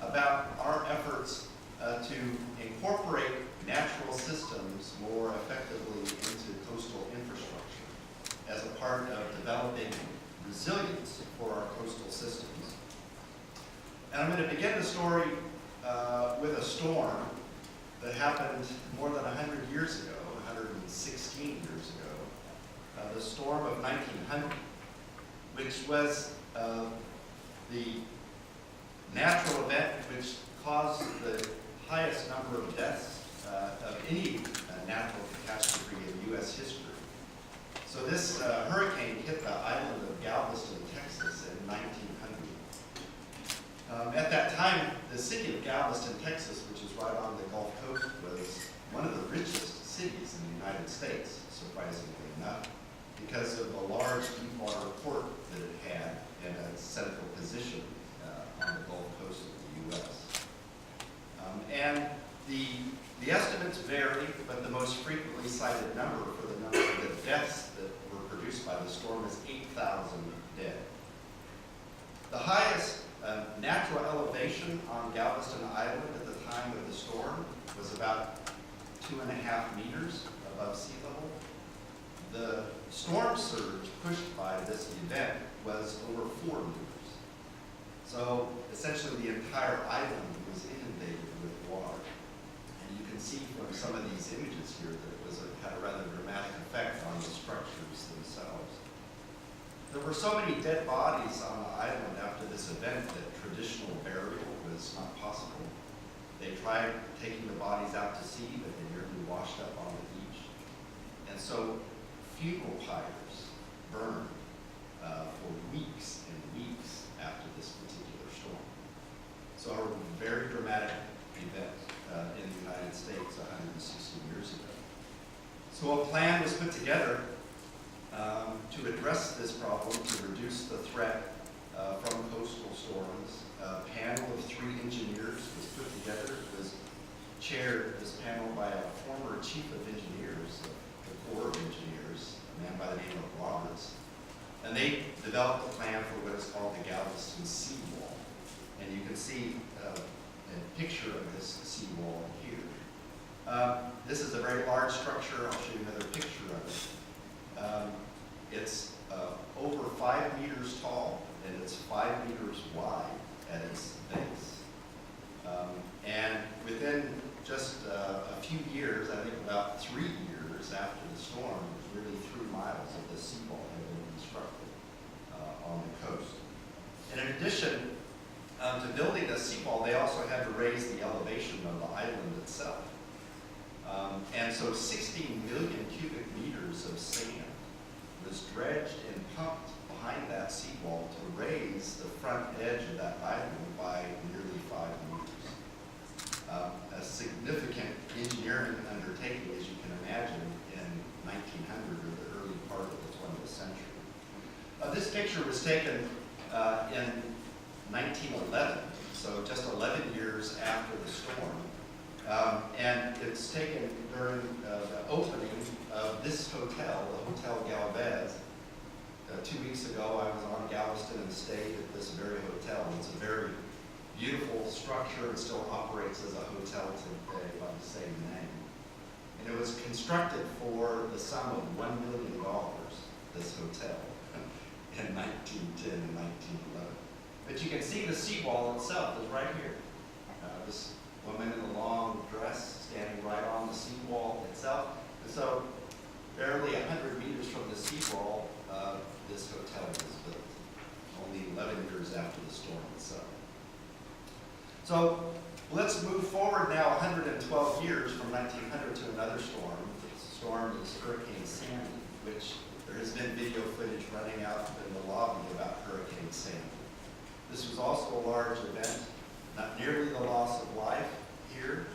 about our efforts to incorporate natural systems more effectively into coastal infrastructure as a part of developing resilience for our coastal systems. And I'm going to begin the story with a storm that happened more than 100 years ago, 116 years ago, the storm of 1900, which was the natural event which caused the highest number of deaths of any natural catastrophe in U.S. history. So this hurricane hit the island of Galveston, Texas in 1900. At that time, the city of Galveston, Texas, which is right on the Gulf Coast, was one of the richest cities in the United States, surprisingly enough, because of the large deepwater port that it had and a central position on the Gulf Coast of the U.S. And the estimates vary, but the most frequently cited number for the number of the deaths that were produced by the storm is 8,000 dead. The highest natural elevation on Galveston Island at the time of the storm was about 2.5 meters above sea level. The storm surge pushed by this event was over 4 meters. So essentially the entire island was inundated with water. And you can see from some of these images here that it had a rather dramatic effect on the structures themselves. There were so many dead bodies on the island after this event that traditional burial was not possible. They tried taking the bodies out to sea, but they nearly washed up on the beach. And so funeral pyres burned for weeks and weeks after this particular storm. So a very dramatic event in the United States 160 years ago. So a plan was put together to address this problem, to reduce the threat from coastal storms. A panel of 3 engineers was put together. It was chaired, this panel, by a former chief of engineers, the Corps of Engineers, a man by the name of Roberts. And they developed a plan for what is called the Galveston Seawall. And you can see a picture of this seawall here. This is a very large structure. I'll show you another picture of it. It's over 5 meters tall, and it's 5 meters wide at its base. And within just a few years, I think about 3 years after the storm, really 3 miles of the seawall had been constructed on the coast. And in addition to building the seawall, they also had to raise the elevation of the island itself. And so 16 million cubic meters of sand was dredged and pumped behind that seawall to raise the front edge of that island by nearly 5 meters. A significant engineering undertaking, as you can imagine, in 1900 or the early part of the 20th century. This picture was taken in 1911, so just 11 years after the storm. And it's taken during the opening of this hotel, the Hotel Galvez. 2 weeks ago, I was on Galveston and stayed at this very hotel. It's a very beautiful structure and still operates as a hotel today by the same name. And it was constructed for the sum of $1 million, this hotel, in 1910 and 1911. But you can see the seawall itself is right here. This woman in a long dress standing right on the seawall itself. And so barely 100 meters from the seawall, this hotel was built, only 11 years after the storm itself. So let's move forward now 112 years from 1900 to another storm. The storm is Hurricane Sandy, which there has been video footage running out in the lobby about Hurricane Sandy. This was also a large event, not nearly the loss of life here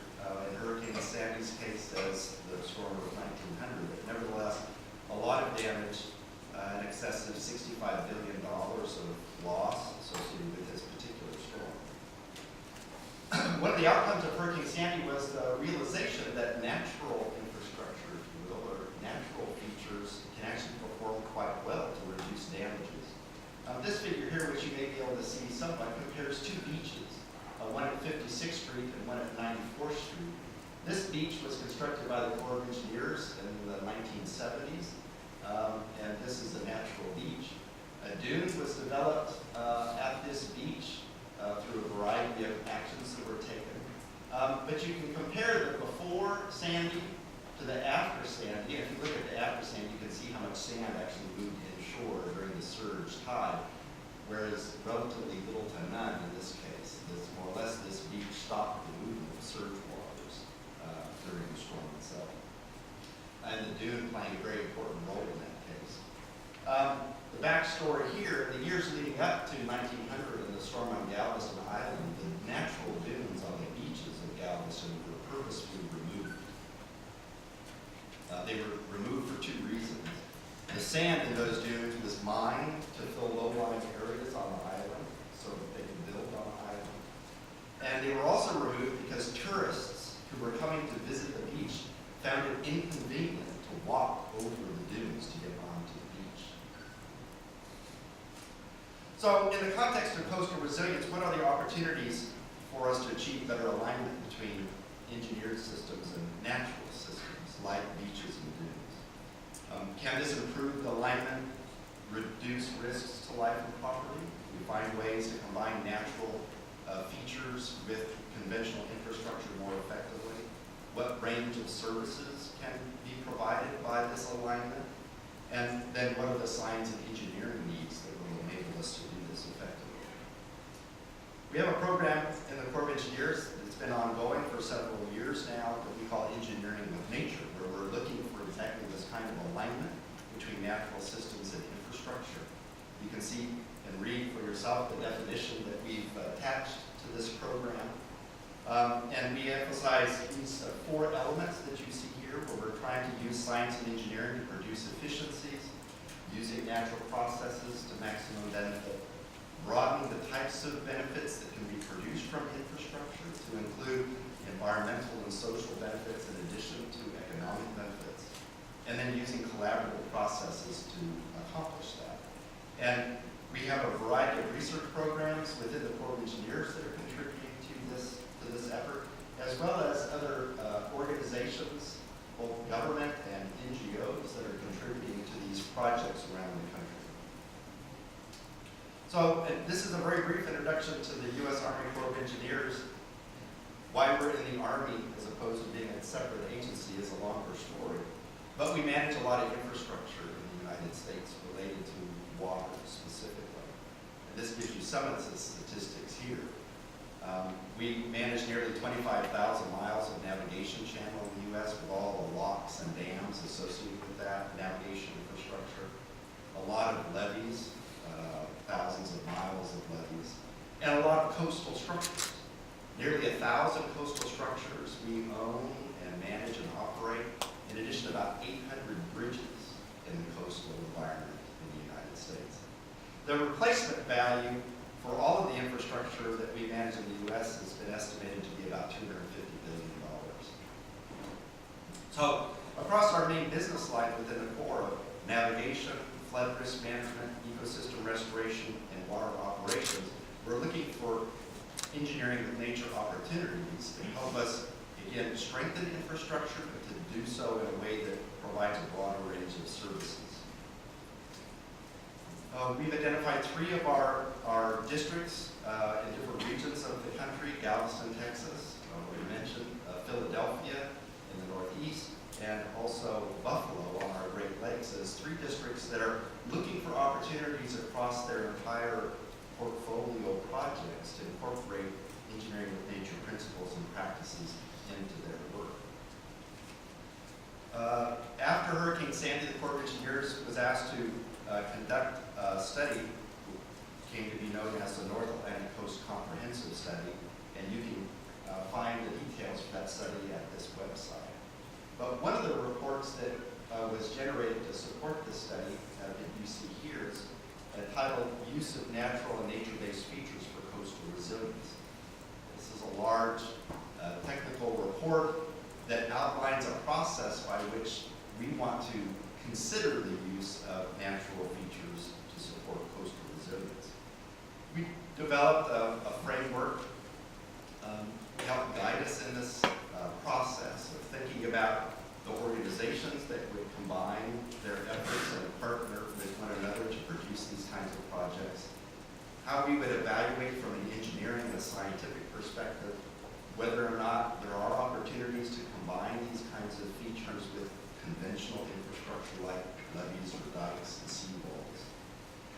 in Hurricane Sandy's case as the storm of 1900, but nevertheless a lot of damage, in excess of $65 billion of loss associated with this particular storm. One of the outcomes of Hurricane Sandy was the realization that natural infrastructure, if you will, or natural features can actually perform quite well to reduce damages. This figure here, which you may be able to see somewhat, compares 2 beaches, one in beach was constructed by the Corps of Engineers in the 1970s, and this is a natural beach. A dune was developed at this beach through a variety of actions that were taken. But you can compare the before Sandy to the after Sandy. If you look at the after Sandy, you can see how much sand actually moved inshore during the surge tide, whereas relatively little to none in this case. This, more or less, this beach stopped the movement of surge waters during the storm itself. And the dune playing a very important role in that case. The backstory here, in the years leading up to 1900 and the storm on Galveston Island, the natural dunes on the beaches of Galveston were purposefully removed. They were removed for two reasons. The sand in those dunes was mined to fill low-lying areas on the island so that they could build on the island. And they were also removed because tourists who were coming to visit the beach found it inconvenient to walk over the dunes to get onto the beach. So in the context of coastal resilience, what are the opportunities for us to achieve better alignment between engineered systems and natural systems like beaches and dunes? Can this improve the alignment, reduce risks to life and property? We find ways to combine natural features with conventional infrastructure more effectively. What range of services can be provided by this alignment? And then what are the science and engineering needs that will enable us to do this effectively? We have a program in the Corps of Engineers that's been ongoing for several years now that we call Engineering with Nature, where we're looking for exactly this kind of alignment between natural systems and infrastructure. You can see and read for yourself the definition that we've attached to this program. And we emphasize these four elements that you see here, where we're trying to use science and engineering to produce efficiencies, using natural processes to maximum benefit, broadening the types of benefits that can be produced from infrastructure to include environmental and social benefits in addition to economic benefits, and then using collaborative processes to accomplish that. And we have a variety of research programs within the Corps of Engineers that are contributing to this effort, as well as other organizations, both government and NGOs, that are contributing to these projects around the country. So this is a very brief introduction to the U.S. Army Corps of Engineers. Why we're in the Army as opposed to being a separate agency is a longer story. But we manage a lot of infrastructure in the United States related to water specifically. And this gives you some of the statistics here. We manage nearly 25,000 miles of navigation channel in the U.S. with all the locks and dams associated with that navigation infrastructure. A lot of levees, thousands of miles of levees, and a lot of coastal structures. Nearly 1,000 coastal structures we own and manage and operate, in addition to about 800 bridges in the coastal environment in the United States. The replacement value for all of the infrastructure that we manage in the U.S. has been estimated to be about $250 billion. So across our main business lines within the Corps of navigation, flood risk management, ecosystem restoration, and water operations, we're looking for engineering with nature opportunities to help us, again, strengthen infrastructure, but to do so in a way that provides a broader range of services. We've identified three of our districts in different regions of the country: Galveston, Texas, we mentioned, Philadelphia in the Northeast, and also Buffalo on our Great Lakes as three districts that are looking for opportunities across their entire portfolio projects to incorporate engineering with nature principles and practices into their work. After Hurricane Sandy, the Corps of Engineers was asked to conduct a study, came to be known as the North Atlantic Coast Comprehensive Study, and you can find the details for that study at this website. But one of the reports that was generated to support this study that you see here is entitled Use of Natural and Nature-Based Features for Coastal Resilience. This is a large technical report that outlines a process by which we want to consider the use of natural features to support coastal resilience. We developed a framework to help guide us in this process of thinking about the organizations that would combine their efforts and partner with one another to produce these kinds of projects, how we would evaluate from an engineering and scientific perspective whether or not there are opportunities to combine these kinds of features with conventional infrastructure like levees or dikes and seawalls,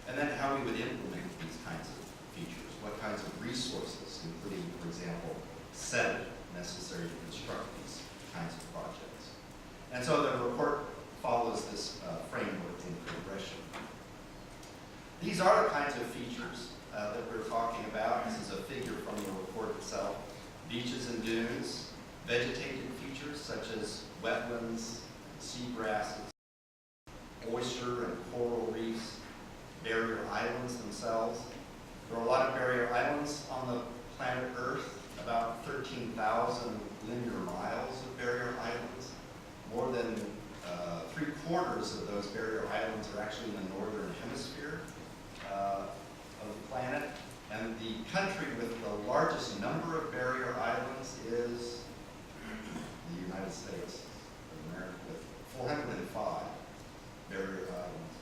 and then how we would implement these kinds of features, what kinds of resources, including, for example, sediment necessary to construct these kinds of projects. And so the report follows this framework in progression. These are the kinds of features that we're talking about. This is a figure from the report itself. Beaches and dunes, vegetated features such as wetlands, seagrasses, oyster and coral reefs, barrier islands themselves. There are a lot of barrier islands on the planet Earth, about 13,000 linear miles of barrier islands. More than 3/4 of those barrier islands are actually in the northern hemisphere of the planet. And the country with the largest number of barrier islands is the United States of America, with 405 barrier islands.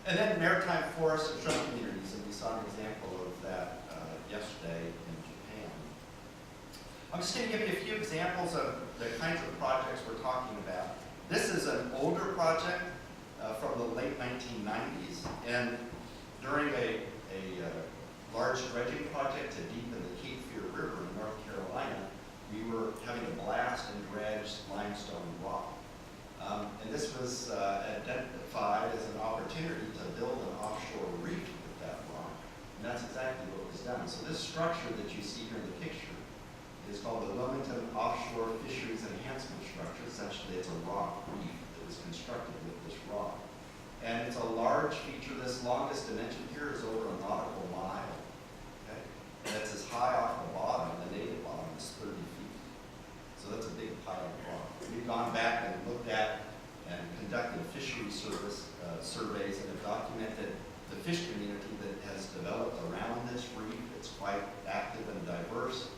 And then maritime forests and shrimp communities, and we saw an example of that yesterday in Japan. I'm just going to give you a few examples of the kinds of projects we're talking about. This is an older project from the late 1990s, and during a large dredging project to deepen the Cape Fear River in North Carolina, we were having a blast and dredge limestone rock. And this was identified as an opportunity to build an offshore reef with that rock. And that's exactly what was done. So this structure that you see here in the picture is called the Wilmington Offshore Fisheries Enhancement Structure. Essentially, it's a rock reef that was constructed with this rock. And it's a large feature. This longest dimension here is over a nautical mile. Okay? And it's as high off the bottom, the native bottom is 30 feet. So that's a big pile of rock. We've gone back and looked at and conducted fisheries service surveys and have documented the fish community that has developed around this reef. It's quite active and diverse.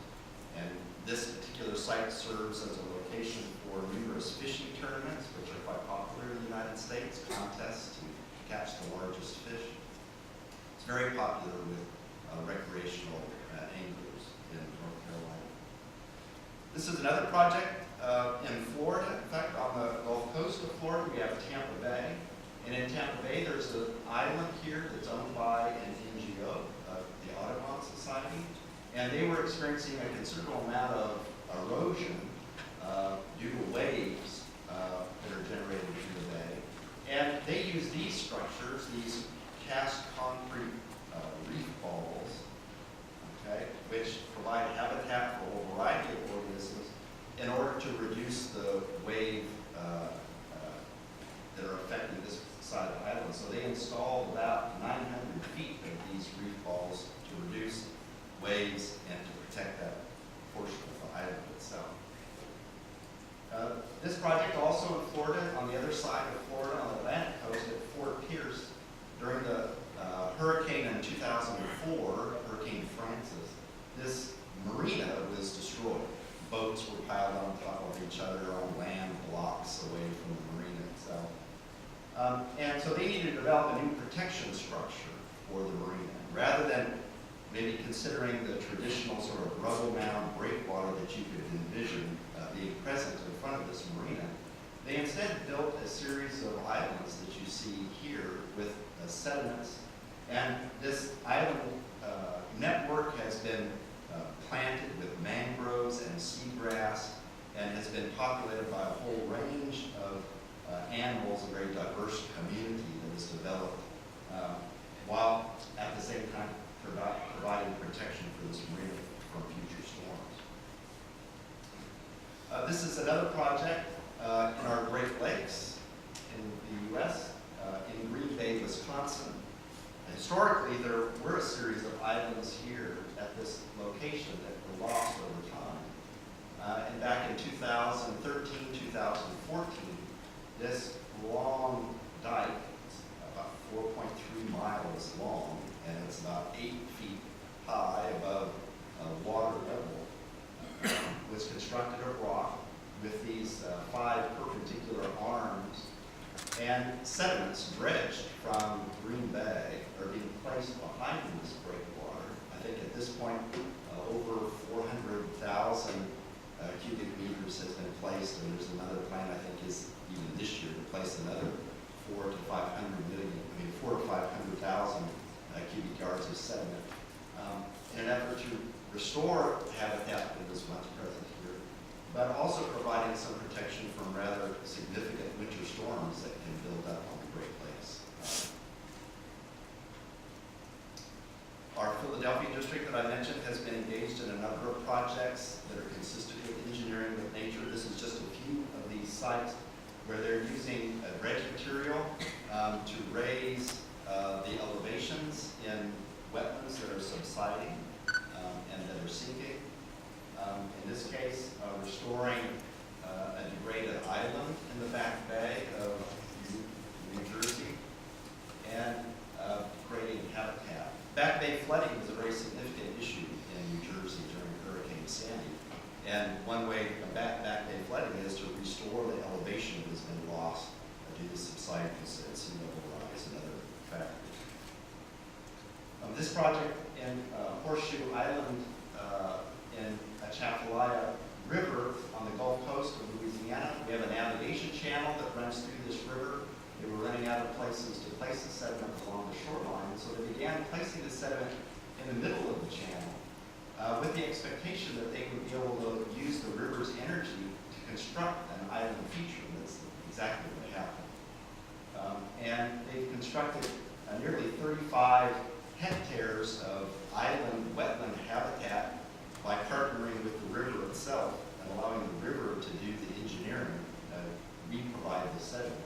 And this particular site serves as a location for numerous fishing tournaments, which are quite popular in the United States, contests to catch the largest fish. It's very popular with recreational anglers in North Carolina. This is another project in Florida. In fact, on the Gulf Coast of Florida, we have Tampa Bay. And in Tampa Bay, there's an island here that's owned by an NGO, the Audubon Society. And they were experiencing a considerable amount of erosion due to waves that are generated in the bay. And they use these structures, these cast concrete reef balls, okay, which provide habitat for a variety of organisms in order to reduce the wave that are affecting this side of the island. So they installed about 900 feet of these reef balls to reduce waves and to protect that portion of the island itself. This project also in Florida, on the other side of Florida, on the Atlantic coast at Fort Pierce, during the hurricane in 2004, Hurricane Francis, this marina was destroyed. Boats were piled on top of each other on land blocks away from the marina itself. And so they needed to develop a new protection structure for the marina. Rather than maybe considering the traditional sort of rubble mound breakwater that you could envision being present in front of this marina, they instead built a series of islands that you see here with sediments. And this island network has been planted with mangroves and seagrass and has been populated by a whole range of animals, a very diverse community that has developed, while at the same time providing protection for this marina from future storms. This is another project in our Great Lakes in the U.S., in Green Bay, Wisconsin. Historically, there were a series of islands here at this location that were lost over time. And back in 2013, 2014, this long dike, about 4.3 miles long, and it's about 8 feet high above water level, was constructed of rock 5 perpendicular arms, and sediments dredged from Green Bay are being placed behind this breakwater. I think at this point, over 400,000 cubic meters has been placed, and there's another plan, I think, is even this year to place another 4 to 500,000 cubic yards of sediment in an effort to restore habitat that was once present here, but also providing some protection from rather significant winter storms that can build up on the Great Lakes. Our Philadelphia district that I mentioned has been engaged in a number of projects that are consistent with engineering with nature. This is just a few of these sites where they're using dredge material to raise the elevations in wetlands that are subsiding and that are sinking. In this case, restoring a degraded island in the Back Bay of New Jersey and creating habitat. Back Bay flooding was a very significant issue in New Jersey during Hurricane Sandy. And one way to combat Back Bay flooding is to restore the elevation that has been lost due to subsidence and sea level rise and other factors. This project in Horseshoe Island in Atchatlaya River on the Gulf Coast of Louisiana, we have a navigation channel that runs through this river. They were running out of places to place the sediment along the shoreline, so they began placing the sediment in the middle of the channel with the expectation that they would be able to use the river's energy to construct an island feature. That's exactly what happened. And they've constructed nearly 35 hectares of island wetland habitat by partnering with the river itself and allowing the river to do the engineering, re-provide the sediment,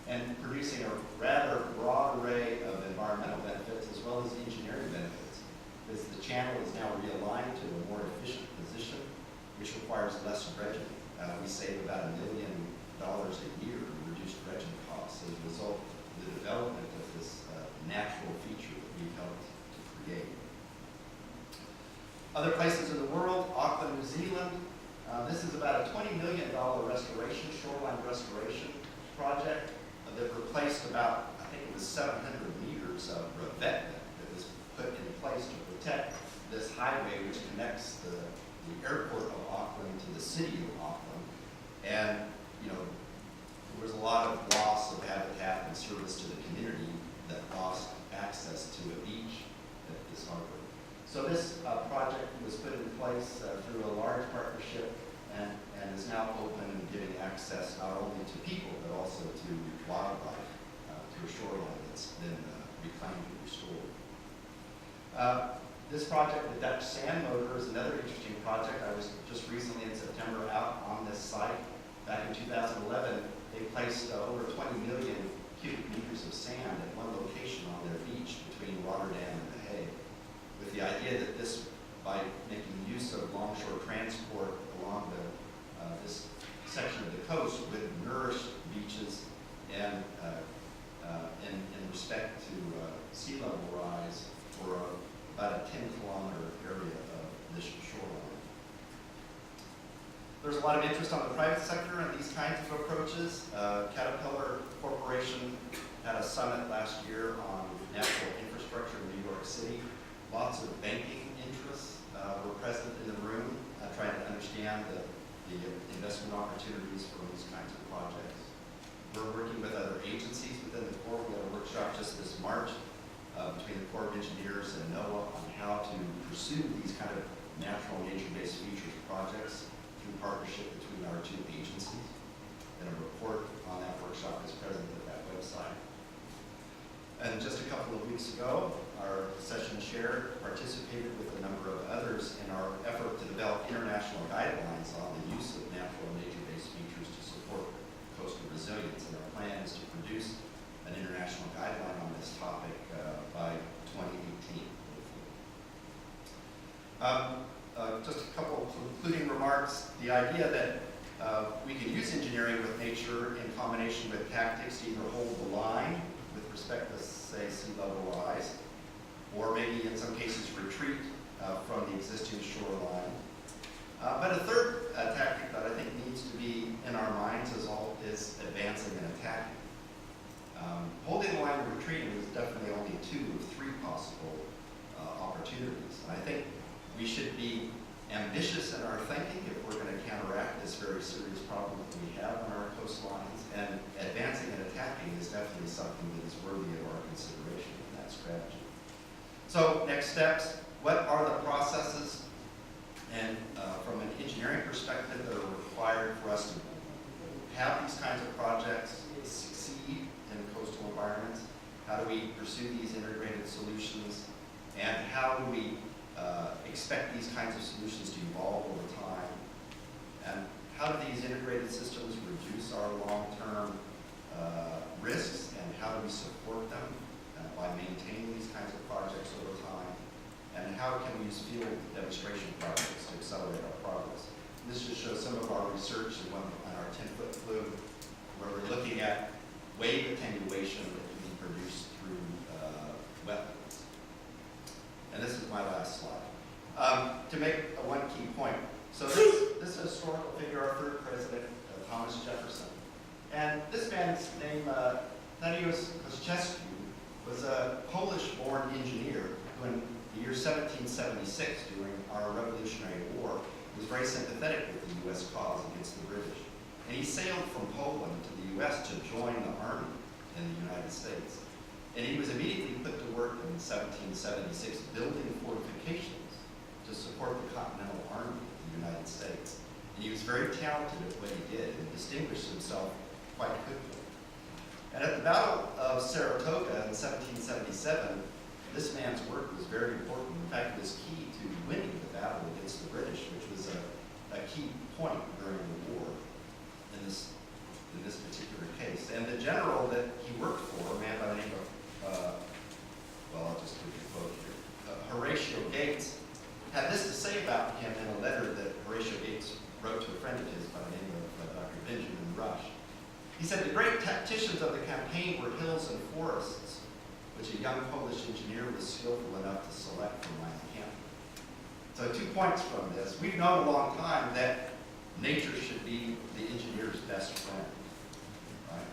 and producing a rather broad array of environmental benefits as well as engineering benefits, because the channel is now realigned to a more efficient position, which requires less dredging. We save about $1 million a year in reduced dredging costs as a result of the development of this natural feature that we've helped to create. Other places in the world, Auckland, New Zealand. This is about a $20 million restoration, shoreline restoration project that replaced about, I think it was 700 meters of revetment that was put in place to protect this highway which connects the airport of Auckland to the city of Auckland. And, you know, there was a lot of loss of habitat and service to the community that lost access to a beach at this harbor. So this project was put in place through a large partnership and is now open and giving access not only to people but also to wildlife, to a shoreline that's been reclaimed and restored. This project, the Dutch Sand Motor, is another interesting project. I was just recently in September out on this site. Back in 2011, they placed over 20 million cubic meters of sand at one location on their beach between Rotterdam and The Hague, with the idea that this, by making use of longshore transport along this section of the coast, would nourish beaches and in respect to sea level rise for about a 10-kilometer area of this shoreline. There's a lot of interest on the private sector in these kinds of approaches. Caterpillar Corporation had a summit last year on natural infrastructure in New York City. Lots of banking interests were present in the room, trying to understand the investment opportunities for these kinds of projects. We're working with other agencies within the Corps. We had a workshop just this March between the Corps of Engineers and NOAA on how to pursue these kind of natural nature-based features projects through partnership between our two agencies. And a report on that workshop is present at that website. And just a couple of weeks ago, our session chair participated with a number of others in our effort to develop international guidelines on the use of natural and nature-based features to support coastal resilience. And our plan is to produce an international guideline on this topic by 2018. Just a couple of concluding remarks. The idea that we can use engineering with nature in combination with tactics to either hold the line with respect to, say, sea level rise, or maybe in some cases retreat from the existing shoreline. But a third tactic that I think needs to be in our minds ambitious in our thinking if we're going to counteract this very serious problem that we have on our coastlines, and advancing and attacking is definitely something that is worthy of our consideration in that strategy. So next steps, what are the processes and from an engineering perspective that are required for us to have these kinds of projects succeed in coastal environments? How do we pursue these integrated solutions? And how do we expect these kinds of solutions to evolve over time? And how do these integrated systems reduce our long-term risks? And how do we support them by maintaining these kinds of projects over time? And how can we use field demonstration projects to accelerate our progress? And this just shows some of our research on our 10-foot flume, where we're looking at wave attenuation that can be produced through wetlands. And this is my last slide. To make one key point, so this historical figure, our third president, Thomas Jefferson. And this man's name, Thaddeus Kościuszko, was a Polish-born engineer who in the year 1776, during our Revolutionary War, was very sympathetic with the U.S. cause against the British. And he sailed from Poland to the U.S. to join the Army in the United States. And he was immediately put to work in 1776 building fortifications to support the Continental Army of the United States. And he was very talented at what he did and distinguished himself quite quickly. And at the Battle of Saratoga in 1777, this man's work was very important. In fact, it was key to winning the battle against the British, which was a key point during the war in this particular case. And the general that he worked for, a man by the name of, well, I'll just give you a quote here, Horatio Gates, had this to say about him in a letter that Horatio Gates wrote to a friend of his by the name of Dr. Benjamin Rush. He said, "The great tacticians of the campaign were hills and forests, which a young Polish engineer was skillful enough to select for my encampment." So 2 points from this. We've known a long time that nature should be the engineer's best friend. Right?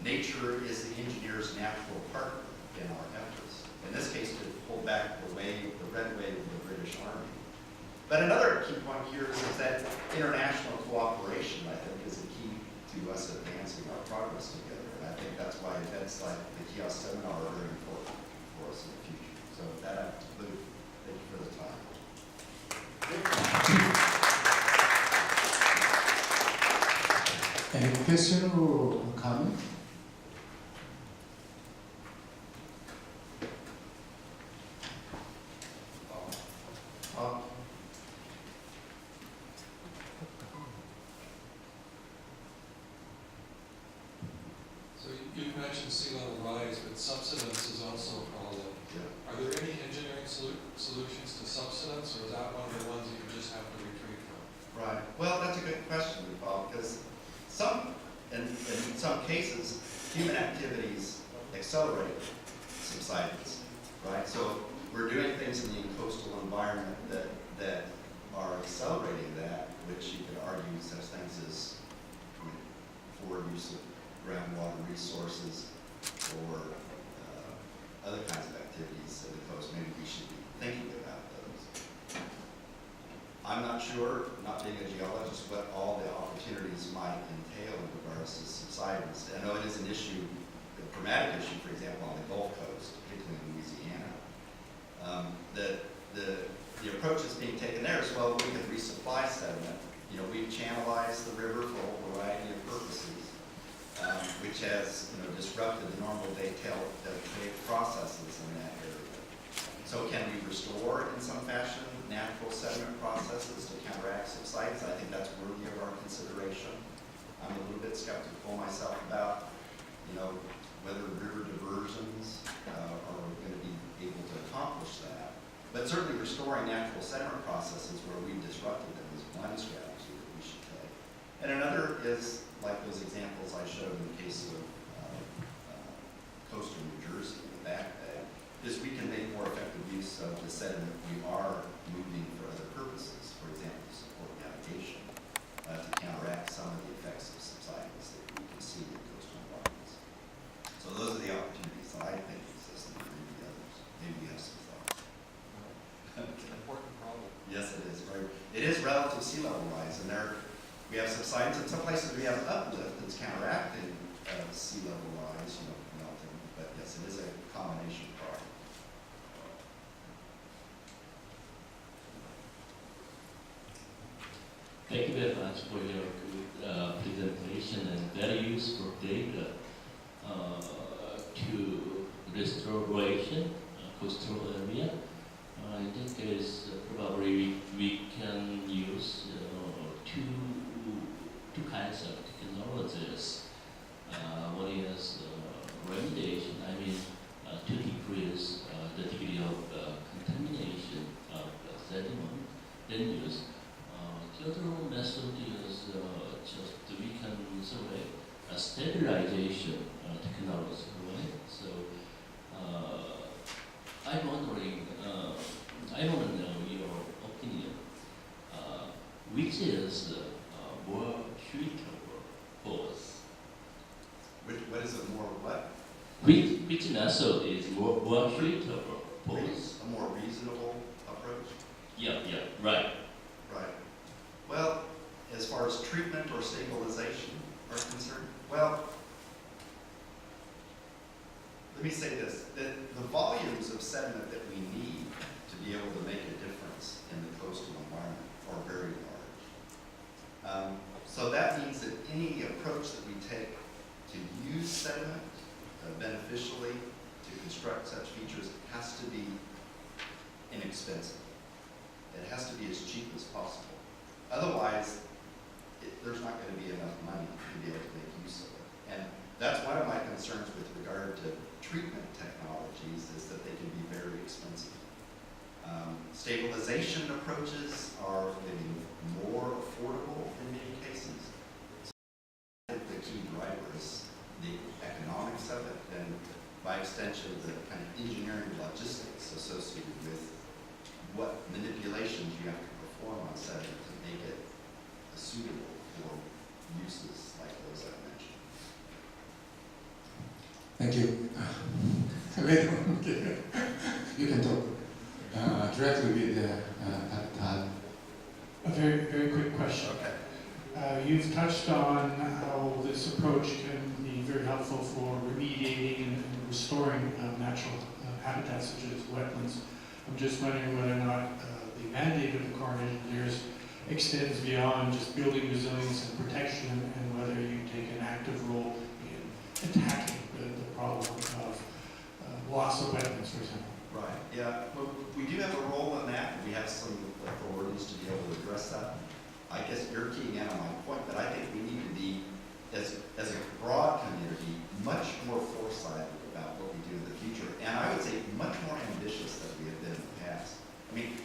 Nature is the engineer's natural partner in our efforts. In this case, to pull back the red wave of the British Army. But another key point here is that international cooperation, I think, is a key to us advancing our progress together. And I think that's why events like the KIOST seminar are very important for us in the future. So with that, I conclude. Thank you for the time. Any question or comment? So you mentioned sea level rise, but subsidence is also a problem. Yeah. Are there any engineering solutions to subsidence, or is that one of the ones that you just have to retreat from? Right. Well, that's a good question, Paul, because in some cases, human activities accelerate subsidence, right? So we're doing things in the coastal environment that are accelerating that, which you could argue such things as for use of groundwater resources or other kinds of activities in the coast. Maybe we should be thinking about those. I'm not sure, not being a geologist, what all the opportunities might entail in regards to subsidence. I know it is an issue, a dramatic issue, for example, on the Gulf Coast, particularly in Louisiana. The approach that's being taken there is, well, we can resupply sediment. You know, we've channelized the river for a whole variety of purposes, which has, disrupted the normal day-to-day processes in that area. So can we restore, in some fashion, natural sediment processes to counteract subsidence? I think that's worthy of our consideration. I'm a little bit skeptical myself about, whether river diversions are going to be able to accomplish that. But certainly restoring natural sediment processes where we've disrupted them is one strategy that we should take. And another is, like those examples I showed in the case of coastal New Jersey and the Back Bay, is we can make more effective use of the sediment we are moving for other purposes, for example, to support navigation, to counteract some of the effects of subsidence that we can see in coastal environments. So those are the opportunities that I think exist, and maybe others. Maybe you have some thoughts. It's an important problem. Yes, it is. Very it is relative sea level rise, and we have subsidence. In some places we have uplift that's counteracting sea level rise, melting. But yes, it is a combination problem. Thank you very much for your good presentation and very useful data to restoration coastal area. In this case, probably we can use two kinds of technologies. One is remediation, to decrease the degree of contamination of sediment, then use. The other method is just we can sort of stabilization technology, right? So I'm wondering, I want to know your opinion. Which is more suitable for us? What is it more what? Which method is more suitable for us? A more reasonable approach? Yeah, right. Right. Well, as far as treatment or stabilization are concerned, well, let me say this, that the volumes of sediment that we need to be able to make a difference in the coastal environment are very large. So that means that any approach that we take to use sediment beneficially to construct such features has to be inexpensive. It has to be as cheap as possible. Otherwise, there's not going to be enough money to be able to make use of it. And that's one of my concerns with regard to treatment technologies, is that they can be very expensive. Stabilization approaches are getting more affordable in many cases. So the key driver is the economics of it, and by extension, the kind of engineering logistics associated with what manipulations you have to perform on sediment to make it suitable for uses like those I mentioned. Thank you. You can talk directly with Todd. A very, very quick question. Okay. You've touched on how this approach can be very helpful for remediating and restoring natural habitats such as wetlands. I'm just wondering whether or not the mandate of the Corps of Engineers extends beyond just building resilience and protection, and whether you take an active role in attacking the problem of loss of wetlands, for example. Right, yeah, well, we do have a role in that. We have some authorities to be able to address that. I guess you're keying in on my point, but I think we need to be, as a broad community, much more foresighted about what we do in the future. And I would say much more ambitious than we have been in the past. I mean,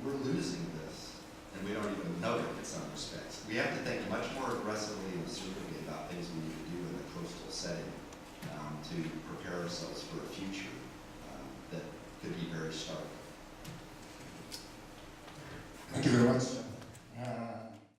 we're losing this, and we don't even know it in some respects. We have to think much more aggressively and assertively about things we need to do in the coastal setting to prepare ourselves for a future that could be very stark. Thank you very much.